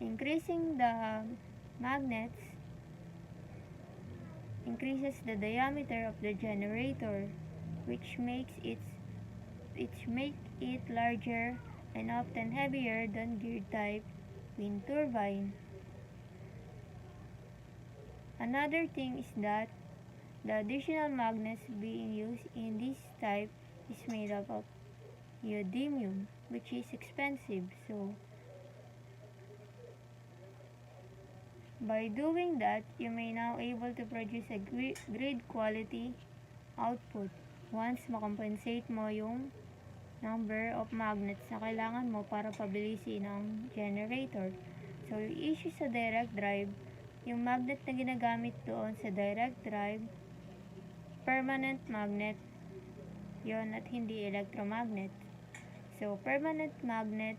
increasing the magnets increases the diameter of the generator, which makes it larger and often heavier than gear-type wind turbine. Another thing is that the additional magnets being used in this type is made up of neodymium, which is expensive. So, By doing that, you may now able to produce a grid quality output once makompensate mo yung number of magnets na kailangan mo para pabilisin ang generator. So, yung issue sa direct drive, yung magnet na ginagamit doon sa direct drive, permanent magnet yon at hindi electromagnet. So, permanent magnet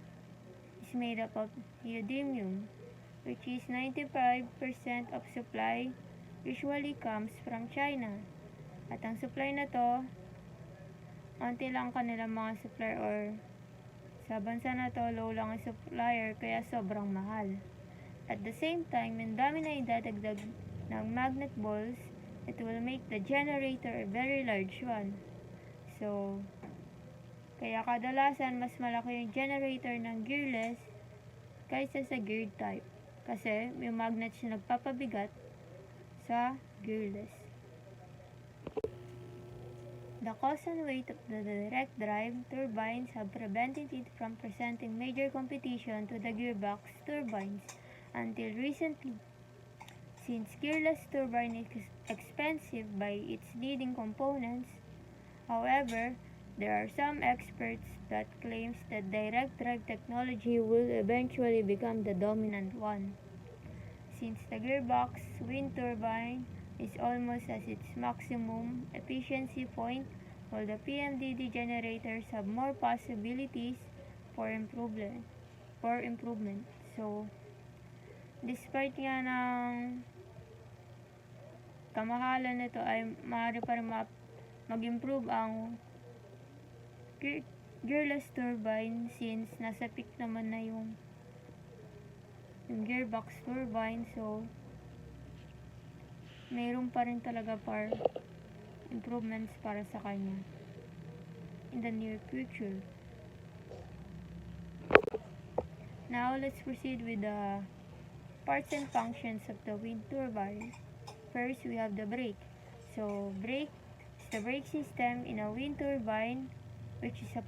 is made up of neodymium, which is 95% of supply usually comes from China. At ang supply na to, onti lang kanilang mga supplier or sa bansa na to, low lang ang supplier kaya sobrang mahal. At the same time, yung dami na idadagdag ng magnet balls, it will make the generator a very large one. So, kaya kadalasan mas malaki yung generator ng gearless kaysa sa geared type. Kasi may magnets na nagpapabigat sa gearless. The cost and weight of the direct drive turbines have prevented it from presenting major competition to the gearbox turbines until recently. Since gearless turbine is expensive by its leading components, however, there are some experts that claims that direct drive technology will eventually become the dominant one. Since the gearbox wind turbine is almost at its maximum efficiency point, while the PMDD generators have more possibilities for improvement. So, despite nga ng kamahalan nito ay maaari pa rin mag-improve ang gearless turbine since nasa peak naman na yung gearbox turbine. So, mayroon pa rin talaga improvements para sa kanya in the near future. Now, let's proceed with the parts and functions of the wind turbine. First, we have the brake. So, brake is the brake system in a wind turbine, which is a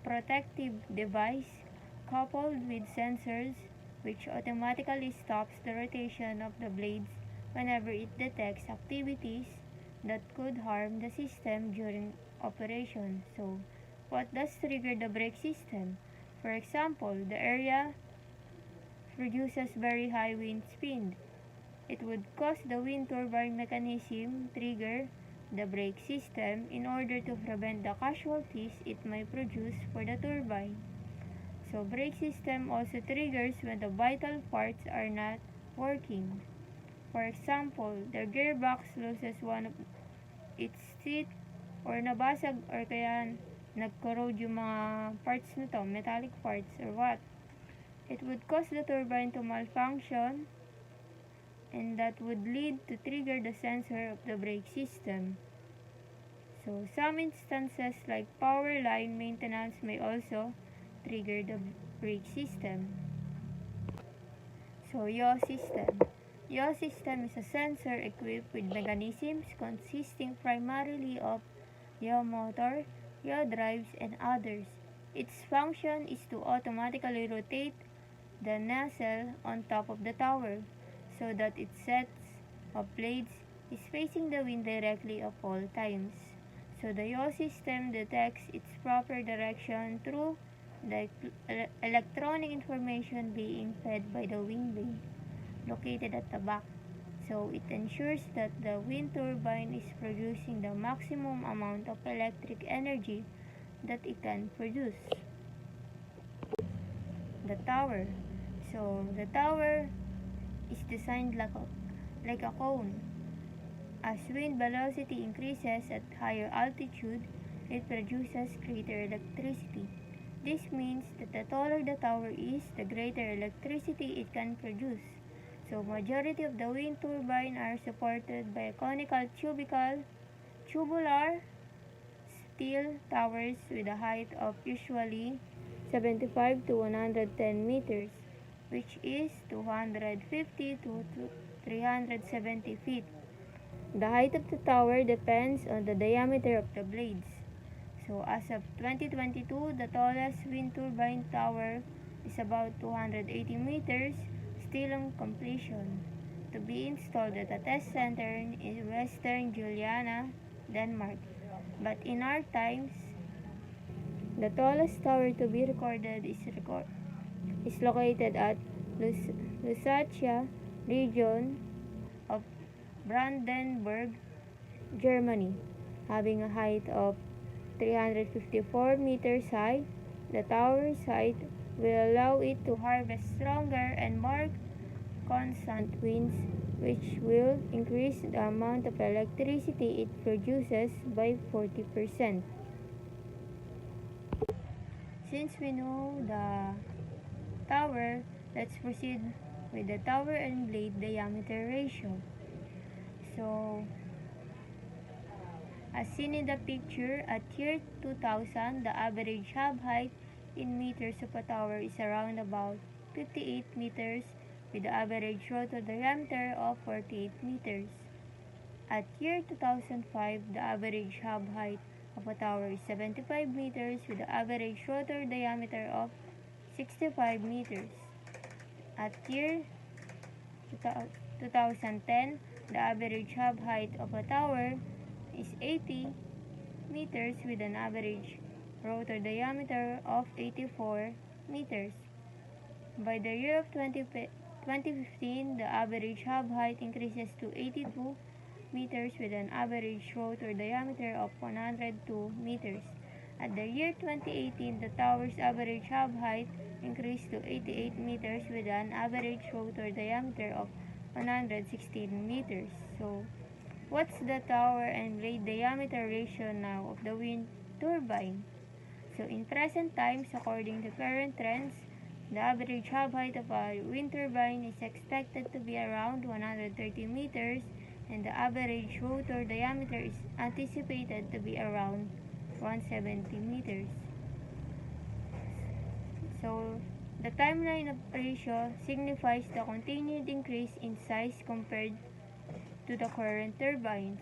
protective device coupled with sensors which automatically stops the rotation of the blades whenever it detects activities that could harm the system during operation. So, what does trigger the brake system? For example, the area produces very high wind speed. It would cause the wind turbine mechanism trigger the brake system in order to prevent the casualties it may produce for the turbine. So, brake system also triggers when the vital parts are not working. For example, the gearbox loses one of its teeth or nabasag or kaya nag-corrode yung mga parts nito, metallic parts or what. It would cause the turbine to malfunction and that would lead to trigger the sensor of the brake system. So, some instances like power line maintenance may also trigger the brake system. So, yaw system. Yaw system is a sensor equipped with mechanisms consisting primarily of yaw motor, yaw drives, and others. Its function is to automatically rotate the nacelle on top of the tower so that its sets of blades is facing the wind directly at all times. So the yaw system detects its proper direction through the electronic information being fed by the wind vane located at the back. So it ensures that the wind turbine is producing the maximum amount of electric energy that it can produce. The tower. So the tower is designed like a cone. As wind velocity increases at higher altitude, it produces greater electricity. This means that the taller the tower is, the greater electricity it can produce. So, majority of the wind turbine are supported by conical tubular steel towers with a height of usually 75 to 110 meters, which is 250 to 370 feet. The height of the tower depends on the diameter of the blades. So, as of 2022, the tallest wind turbine tower is about 280 meters, still on completion. be installed at a test center in Western Juliana, Denmark. But in our times, the tallest tower to be recorded is located at Lusatia region of Brandenburg, Germany, having a height of 354 meters high. The tower's height will allow it to harvest stronger and more constant winds, which will increase the amount of electricity it produces by 40%. Since we know the tower, let's proceed with the tower and blade diameter ratio. So, as seen in the picture, at year 2000, the average hub height in meters of a tower is around about 58 meters with the average rotor diameter of 48 meters. At year 2005, the average hub height of a tower is 75 meters with the average rotor diameter of 65 meters. At year 2010, the average hub height of a tower is 80 meters with an average rotor diameter of 84 meters. By the year of 2015, the average hub height increases to 82 meters with an average rotor diameter of 102 meters. At the year 2018, the tower's average hub height increased to 88 meters with an average rotor diameter of 116 meters. So, what's the tower and blade diameter ratio now of the wind turbine? So, in present times, according to current trends, the average hub height of a wind turbine is expected to be around 130 meters and the average rotor diameter is anticipated to be around 170 meters. So, the timeline of ratio signifies the continued increase in size compared to the current turbines,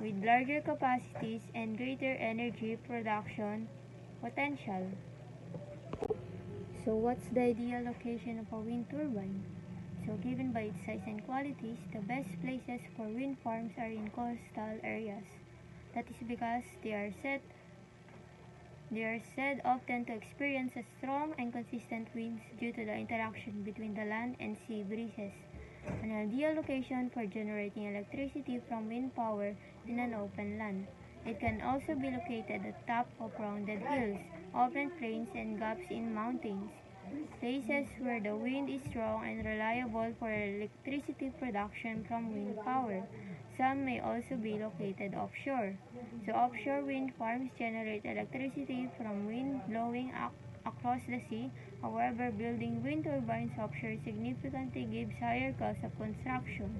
with larger capacities and greater energy production potential. So, what's the ideal location of a wind turbine? So, given by its size and qualities, the best places for wind farms are in coastal areas. That is because they are said often to experience a strong and consistent winds due to the interaction between the land and sea breezes. An ideal location for generating electricity from wind power in an open land. It can also be located at top of rounded hills, open plains, and gaps in mountains. Places where the wind is strong and reliable for electricity production from wind power. Some may also be located offshore. So offshore wind farms generate electricity from wind blowing across the sea. However, building wind turbines offshore significantly gives higher cost of construction,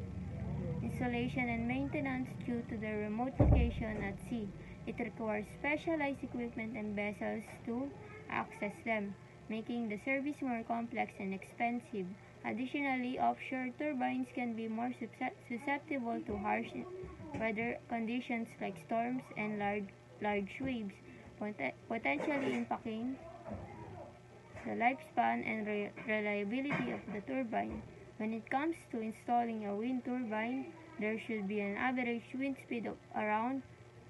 installation, and maintenance due to the remote location at sea. It requires specialized equipment and vessels to access them, making the service more complex and expensive. Additionally, offshore turbines can be more susceptible to harsh weather conditions like storms and large waves, potentially impacting the lifespan and reliability of the turbine. When it comes to installing a wind turbine, there should be an average wind speed of around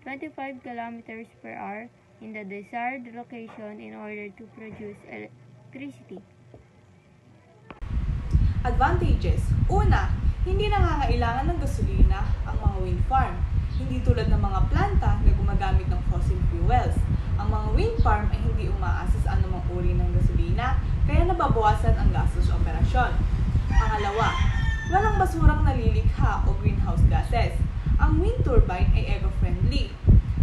25 kilometers per hour in the desired location in order to produce electricity. Advantages. Una, hindi nangangailangan ng gasolina ang mga wind farm. Hindi tulad ng mga planta na gumagamit ng fossil fuels. Ang mga wind farm ay hindi umaasa sa anumang uri ng gasolina, kaya nababawasan ang gastos sa operasyon. Pangalawa, walang basurang nalilikha o greenhouse gases. Ang wind turbine ay eco-friendly.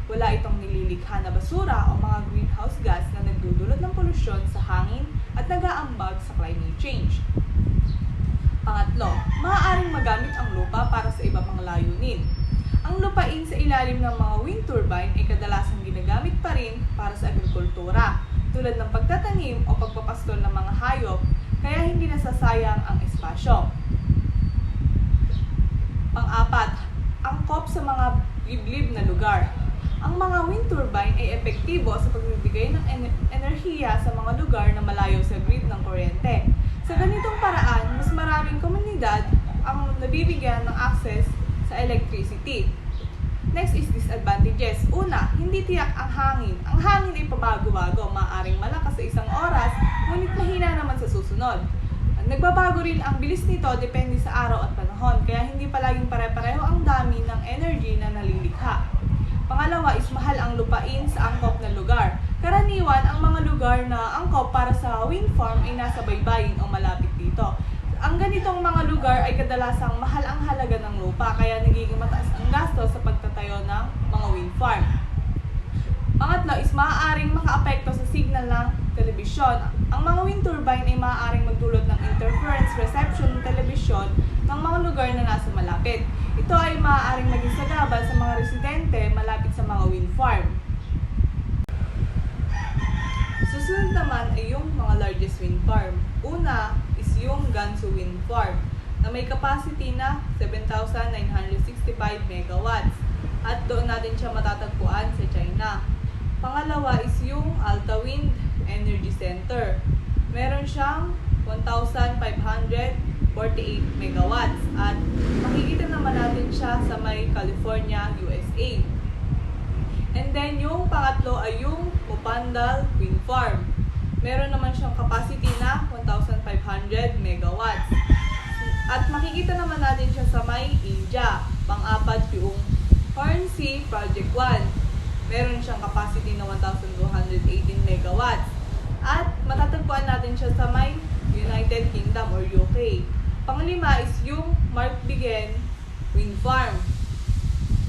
Wala itong nililikha na basura o mga greenhouse gas na nagdudulot ng polusyon sa hangin at nag-aambag sa climate change. Pangatlo, maaaring magamit ang lupa para sa iba pang layunin. Ang lupain sa ilalim ng mga wind turbine ay kadalasang ginagamit pa rin para sa agrikultura, tulad ng pagtatanim o pagpapastol ng mga hayop, kaya hindi nasasayang ang espasyo. Pang-apat, angkop sa mga liblib na lugar. Ang mga wind turbine ay epektibo sa pagbibigay ng enerhiya sa mga lugar na malayo sa grid ng kuryente. Sa ganitong paraan, mas maraming komunidad ang nabibigyan ng access sa electricity. Next is disadvantages. Una, hindi tiyak ang hangin. Ang hangin ay pabago-bago, maaaring malakas sa isang oras, ngunit mahina naman sa susunod. Nagbabago rin ang bilis nito depende sa araw at panahon, kaya hindi palaging pare-pareho ang dami ng energy na nalilikha. Pangalawa is mahal ang lupain sa angkop na lugar. Karaniwan, ang mga lugar na angkop para sa wind farm ay nasa baybayin o malapit dito. Ang ganitong mga lugar ay kadalasang mahal ang halaga ng lupa, kaya nagiging mataas ang gasto sa pagtatayo ng mga wind farm. Pangatlo is maaaring makaapekto sa signal ng telebisyon. Ang mga wind turbine ay maaaring magdulot ng interference reception ng telebisyon ng mga lugar na nasa malapit. Ito ay maaaring maging sagabal sa mga residente malapit sa mga wind farm. Susunod naman ay yung mga largest wind farm. Una is yung Gansu Wind Farm na may capacity na 7,965 megawatts at doon natin siya matatagpuan sa China. Pangalawa is yung Alta Wind Energy Center. Meron siyang 1,548 megawatts at makikita naman natin siya sa may California, USA. And then yung pangatlo ay yung Mupandal Wind Farm. Meron naman siyang capacity na 1,500 megawatts. At makikita naman natin siya sa may India. Pang-apat yung Hornsea Project 1. Meron siyang capacity na 1,218 megawatts. At matatagpuan natin siya sa may United Kingdom or UK. Panglima is yung Markbygden Wind Farm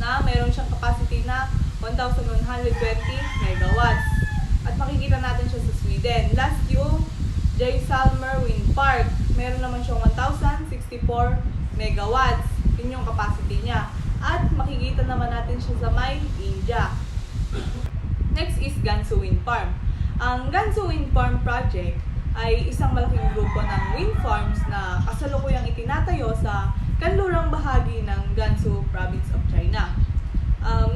na meron siyang capacity na 1,120 megawatts. At makikita natin siya sa Sweden. Last yung Jaisalmer Wind Park. Meron naman siyang 1,064 megawatts. Yun yung capacity niya. At makikita naman natin siya sa may India. Next is Gansu Wind Farm. Ang Gansu Wind Farm Project ay isang malaking grupo ng wind farms na kasalukuyang itinatayo sa kanlurang bahagi ng Gansu Province of China.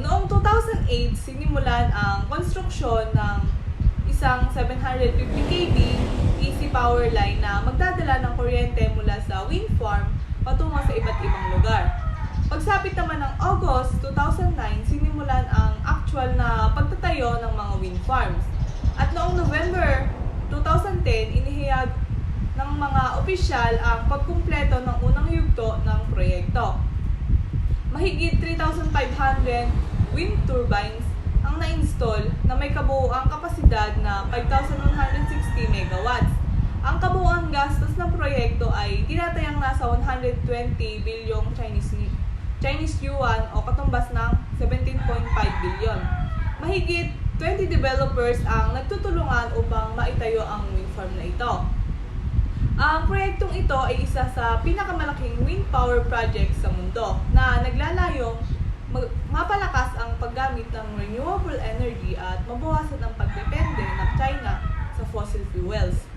Noong 2008, sinimulan ang konstruksyon ng isang 750 kV AC power line na magdadala ng kuryente mula sa wind farm patungo sa iba't ibang lugar. Pagsapit naman ng August 2009, sinimulan ang actual na pagtatayo ng mga wind farms. At noong November 2010, inihayag ng mga opisyal ang pagkumpleto ng unang yugto ng proyekto. Mahigit 3,500 wind turbines ang na-install na may kabuuang kapasidad na 5,160 megawatts. Ang kabuuang gastos ng proyekto ay tinatayang nasa 120 bilyong Chinese yuan o katumbas ng 17.5 billion. Mahigit 20 developers ang nagtutulungan upang maitayo ang wind farm na ito. Ang proyektong ito ay isa sa pinakamalaking wind power project sa mundo na naglalayong mapalakas ang paggamit ng renewable energy at mabawasan ang pagdepende ng China sa fossil fuels.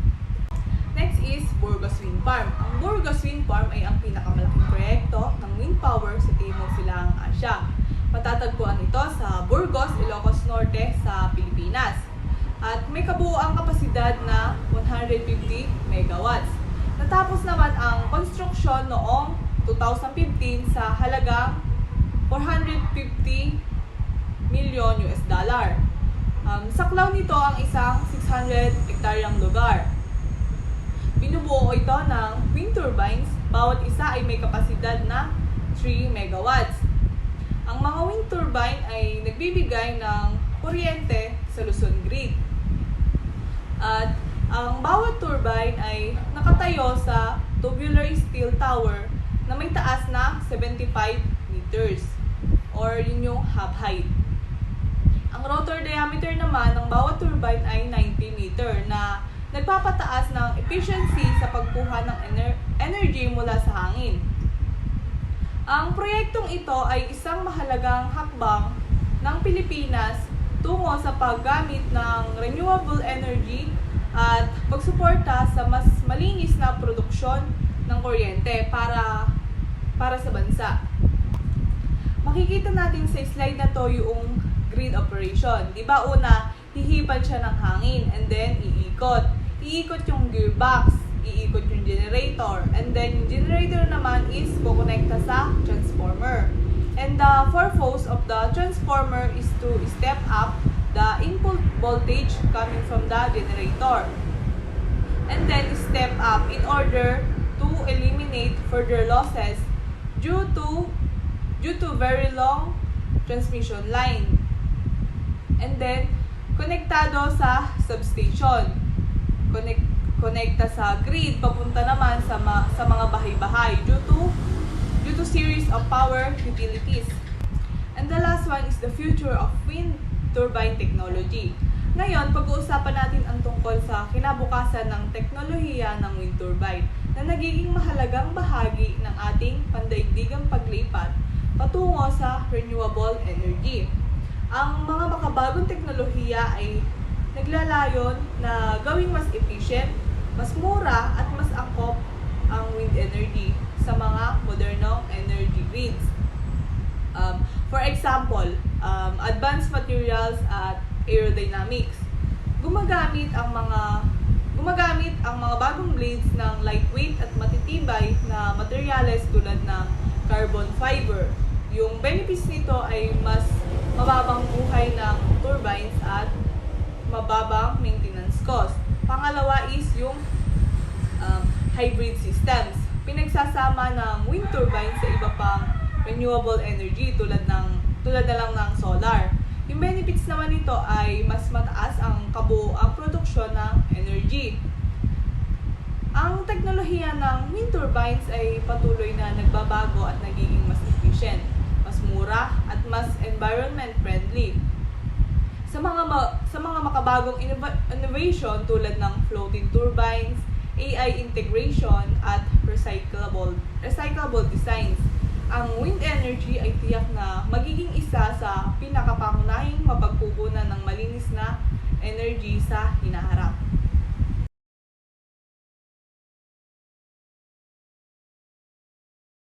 Next is Burgos Wind Farm. Ang Burgos Wind Farm ay ang pinakamalaking proyekto ng wind power sa Timog Silangang Asya. Matatagpuan ito sa Burgos, Ilocos Norte sa Pilipinas. At may kabuuang kapasidad na 150 megawatts. Natapos naman ang konstruksyon noong 2015 sa halagang 450 million US dollar. Saklaw nito ang isang 600 hektaryang lugar. Binubuo ito ng wind turbines, bawat isa ay may kapasidad na 3 megawatts. Ang mga wind turbine ay nagbibigay ng kuryente sa Luzon grid. At ang bawat turbine ay nakatayo sa tubular steel tower na may taas na 75 meters or yun yung half height. Ang rotor diameter naman ng bawat turbine ay 90 meter na nagpapataas ng efficiency sa pagkuha ng energy mula sa hangin. Ang proyektong ito ay isang mahalagang hakbang ng Pilipinas tungo sa paggamit ng renewable energy at pagsuporta sa mas malinis na produksyon ng kuryente para sa bansa. Makikita natin sa slide na to yung grid operation. Di ba una, hihipan siya ng hangin and then iikot. Iikot yung gearbox. iikot yung generator. And then, yung generator naman is kukonekta sa transformer. And the purpose of the transformer is to step up the input voltage coming from the generator. And then, step up in order to eliminate further losses due to very long transmission line. And then, konektado sa substation. Konekta sa grid, papunta naman sa mga bahay-bahay due to series of power utilities. And the last one is the future of wind turbine technology. Ngayon, pag-uusapan natin ang tungkol sa kinabukasan ng teknolohiya ng wind turbine na nagiging mahalagang bahagi ng ating pandaigdigang paglipat patungo sa renewable energy. Ang mga makabagong teknolohiya ay naglalayon na gawing mas efficient, mas mura at mas angkop ang wind energy sa mga modernong energy grids. For example, advanced materials at aerodynamics. Gumagamit ang mga bagong blades ng lightweight at matitibay na materyales tulad ng carbon fiber. Yung benefits nito ay mas mababang buhay ng turbines at mababang maintenance cost. Pangalawa is yung hybrid systems. Pinagsasama ng wind turbines sa iba pang renewable energy tulad na lang ng solar. Yung benefits naman nito ay mas mataas ang kabuoang produksyon ng energy. Ang teknolohiya ng wind turbines ay patuloy na nagbabago at nagiging mas efficient, mas mura at mas environment friendly. Sa mga makabagong innovation tulad ng floating turbines, AI integration at recyclable designs, ang wind energy ay tiyak na magiging isa sa pinakapangunahing mapagkukunan ng malinis na energy sa hinaharap.